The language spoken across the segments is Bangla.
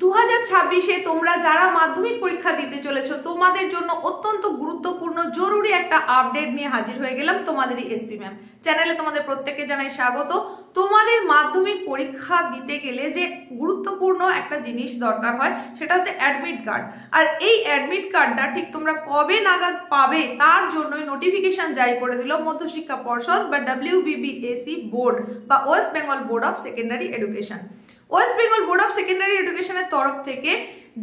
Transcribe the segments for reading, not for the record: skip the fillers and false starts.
2026-এ তোমরা যারা মাধ্যমিক পরীক্ষা দিতে চলেছো তোমাদের জন্য অত্যন্ত গুরুত্বপূর্ণ জরুরি একটা আপডেট নিয়ে হাজির হয়ে গেলাম তোমাদেরই এসপি ম্যাম চ্যানেলে। তোমাদের প্রত্যেককে জানাই স্বাগত। তোমাদের মাধ্যমিক পরীক্ষা দিতে গেলে যে গুরুত্বপূর্ণ একটা জিনিস দরকার হয় সেটা হচ্ছে অ্যাডমিট কার্ড। আর এই অ্যাডমিট কার্ডটা ঠিক তোমরা কবে নাগাদ পাবে তার জন্যই নোটিফিকেশন জারি করে দিল মধ্যশিক্ষা পর্ষদ বা WBBSE বোর্ড বা West Bengal board of secondary education. West Bengal board of secondary এডুকেশনের তরফ থেকে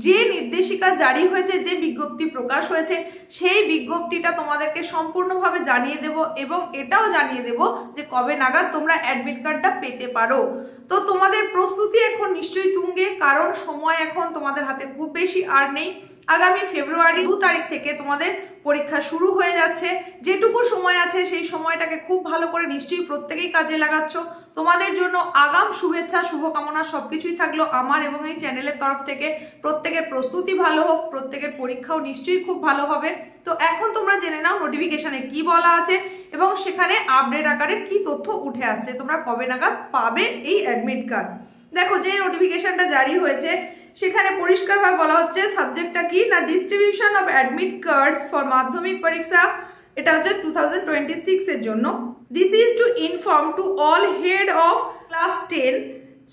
যে নির্দেশিকা জারি হয়েছে, যে বিজ্ঞপ্তি প্রকাশ হয়েছে, সেই বিজ্ঞপ্তিটা তোমাদেরকে সম্পূর্ণভাবে জানিয়ে দেব এবং এটাও জানিয়ে দেব যে কবে নাগাদ তোমরা অ্যাডমিট কার্ডটা পেতে পারো। তো তোমাদের প্রস্তুতি এখন নিশ্চয়ই তুঙ্গে, কারণ সময় এখন তোমাদের হাতে খুব বেশি আর নেই। আগামী ফেব্রুয়ারি 2 তারিখ থেকে তোমাদের পরীক্ষা শুরু হয়ে যাচ্ছে। যেটুকু সময় আছে সেই সময়টাকে খুব ভালো করে নিশ্চয়ই প্রত্যেকেই কাজে লাগাচ্ছ। তোমাদের জন্য আগাম শুভেচ্ছা, শুভকামনা সবকিছুই থাকলো আমার এবং এই চ্যানেলের তরফ থেকে। প্রত্যেকের প্রস্তুতি ভালো হোক, প্রত্যেকের পরীক্ষাও নিশ্চয়ই খুব ভালো হবে। তো এখন তোমরা জেনে নাও নোটিফিকেশনে কি বলা আছে এবং সেখানে আপডেট আকারে কি তথ্য উঠে আসছে, তোমরা কবে নাগাদ পাবে এই অ্যাডমিট কার্ড। দেখো, যে নোটিফিকেশনটা জারি হয়েছে সেখানে পরিষ্কারভাবে বলা হচ্ছে সাবজেক্টটা কি না, distribution of admit cards for মাধ্যমিক পরীক্ষা। এটা হচ্ছে 2026 এর জন্য। This is to inform to all head of class 10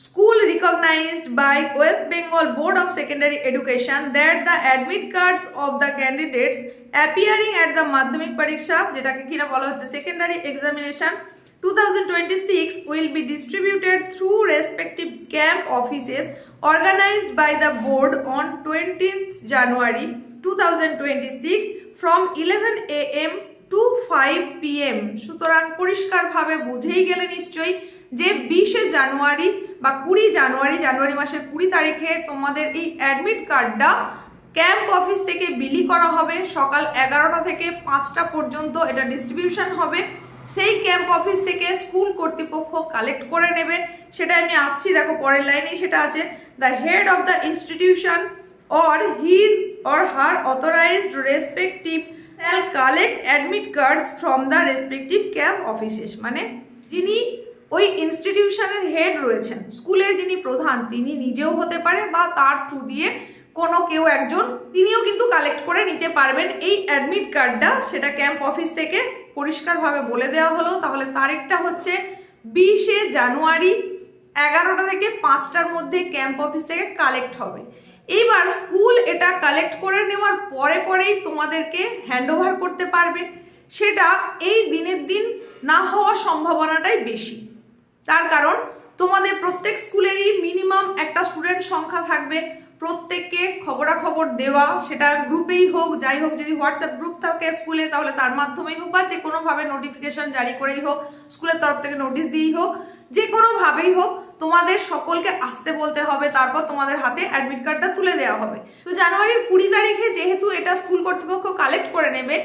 school recognized by West Bengal Board of Secondary Education that the admit cards of the candidates appearing at the Madhyamik Pariksha, যেটাকে কিনা বলা হচ্ছে secondary examination 2026, will be distributed through respective camp offices organized by the board on 20th January 2026 from 11 AM to 5 PM। সুতরাং পরিষ্কারভাবে বুঝেই গেলে নিশ্চয়ই যে 20 জানুয়ারি বা 20 জানুয়ারি, জানুয়ারি মাসের 20 তারিখে তোমাদের এই অ্যাডমিট কার্ডটা ক্যাম্প অফিস থেকে বিলি করা হবে। সকাল 11টা থেকে 5টা পর্যন্ত এটা ডিস্ট্রিবিউশন হবে। সেই ক্যাম্প অফিস থেকে স্কুল কর্তৃপক্ষ কালেক্ট করে নেবে। সেটা আমি আসছি, দেখো পরের লাইনেই সেটা আছে। The head of the institution or his or her authorized respective shall collect admit cards from the respective camp offices। মানে যিনি ওই ইনস্টিটিউশনের হেড রয়েছেন, স্কুলের যিনি প্রধান, তিনি নিজেও হতে পারে বা তার থ্রু দিয়ে কোনো কেউ একজন, তিনিও কিন্তু কালেক্ট করে নিতে পারবেন এই অ্যাডমিট কার্ডটা। সেটা ক্যাম্প অফিস থেকে পরিষ্কারভাবে বলে দেওয়া হলো। তাহলে তারিখটা হচ্ছে 20 জানুয়ারি, 11টা থেকে 5টার মধ্যে ক্যাম্প অফিস থেকে কালেক্ট হবে। এইবার স্কুল এটা কালেক্ট করে নেওয়ার পরেই তোমাদেরকে হ্যান্ডওভার করতে পারবে। সেটা এই দিনের দিন না হওয়ার সম্ভাবনাটাই বেশি। তার কারণ তোমাদের প্রত্যেক স্কুলেরই মিনিমাম একটা স্টুডেন্ট সংখ্যা থাকবে। প্রত্যেককে খবরাখবর দেওয়া, সেটা গ্রুপেই হোক, যাই হোক, যদি হোয়াটসঅ্যাপ গ্রুপ থাকে স্কুলে তাহলে তার মাধ্যমেই হোক বা যে কোনোভাবে নোটিফিকেশন জারি করেই হোক, স্কুলের তরফ থেকে নোটিশ দিয়েই হোক, যে কোনোভাবেই হোক তোমাদের সকলকে আসতে বলতে হবে। তারপর তোমাদের হাতে অ্যাডমিট কার্ডটা তুলে দেওয়া হবে। তো জানুয়ারির 20 তারিখে যেহেতু এটা স্কুল কর্তৃপক্ষ কালেক্ট করে নেবে,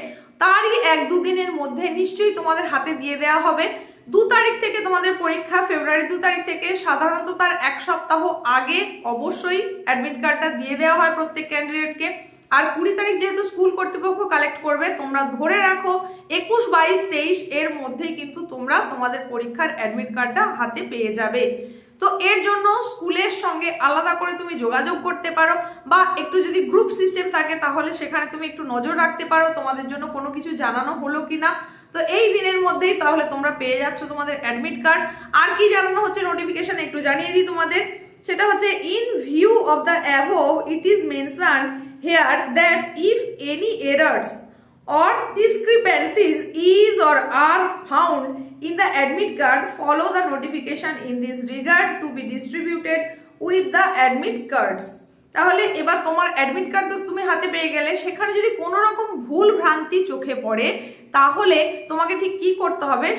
তারই 1-2 দিনের মধ্যে নিশ্চয়ই তোমাদের হাতে দিয়ে দেওয়া হবে। 2 তারিখ থেকে তোমাদের পরীক্ষা, ফেব্রুয়ারি 2 তারিখ থেকে। সাধারণত তার 1 সপ্তাহ আগে অবশ্যই অ্যাডমিট কার্ডটা দিয়ে দেওয়া হয় প্রত্যেক ক্যান্ডিডেটকে। আর 20 তারিখ যেহেতু স্কুল কর্তৃপক্ষ কালেক্ট করবে, তোমরা ধরে রাখো 21, 22, 23 এর মধ্যেই কিন্তু তোমরা তোমাদের পরীক্ষার অ্যাডমিট কার্ডটা হাতে পেয়ে যাবে। তো এর জন্য স্কুলের সঙ্গে আলাদা করে তুমি যোগাযোগ করতে পারো বা একটু যদি গ্রুপ সিস্টেম থাকে তাহলে সেখানে তুমি একটু নজর রাখতে পারো তোমাদের জন্য কোনো কিছু জানানো হলো কিনা। তো এই দিনের মধ্যেই তাহলে তোমরা পেয়ে যাচ্ছ তোমাদের অ্যাডমিট কার্ড। আর কি জানানো হচ্ছে নোটিফিকেশন একটু জানিয়ে দিই তোমাদের। সেটা হচ্ছে in view of the above it is mention here that if any errors or discrepancies is or are found in the admit card, follow the notification in this regard to be distributed with the admit cards। তাহলে এবার তোমার অ্যাডমিট কার্ড তো তুমি হাতে পেয়ে গেলে, সেখানে যদি কোনো রকম ভুল ভ্রান্তি চোখে পড়ে তাহলে তোমাকে ঠিক কি করতে হবে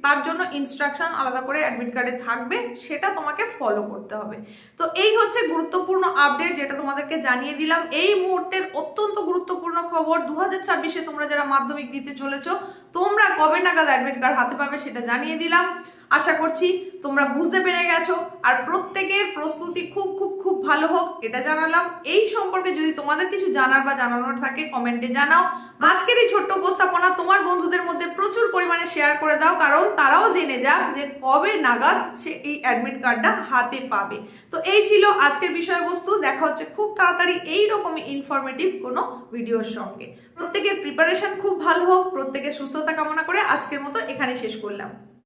তার জন্য ইনস্ট্রাকশন আলাদা করে অ্যাডমিট কার্ডে থাকবে, সেটা তোমাকে ফলো করতে হবে। তো এই হচ্ছে গুরুত্বপূর্ণ আপডেট যেটা তোমাদেরকে জানিয়ে দিলাম। এই মুহূর্তের অত্যন্ত গুরুত্বপূর্ণ খবর, 2026-এ তোমরা যারা মাধ্যমিক দিতে চলেছো তোমরা কবে নাগাদ অ্যাডমিট কার্ড হাতে পাবে সেটা জানিয়ে দিলাম। আশা করছি তোমরা বুঝতে পেরে গেছো, আর প্রত্যেকের প্রস্তুতি খুব খুব খুব ভালো হোক এটা জানালাম। এই সম্পর্কে যদি তোমাদের কিছু জানার বা জানানোর থাকে কমেন্টে জানাও। আজকের এই ছোট্ট উপস্থাপনা তোমার বন্ধুদের মধ্যে প্রচুর পরিমাণে শেয়ার করে দাও, কারণ তারাও জেনে যাক যে কবে নাগাদ সে এই অ্যাডমিট কার্ডটা হাতে পাবে। তো এই ছিল আজকের বিষয়বস্তু। দেখা হচ্ছে খুব তাড়াতাড়ি এইরকমই ইনফরমেটিভ কোনো ভিডিওর সঙ্গে। প্রত্যেকের প্রিপারেশন খুব ভালো হোক, প্রত্যেকের সুস্থতা কামনা করে আজকের মতো এখানে শেষ করলাম।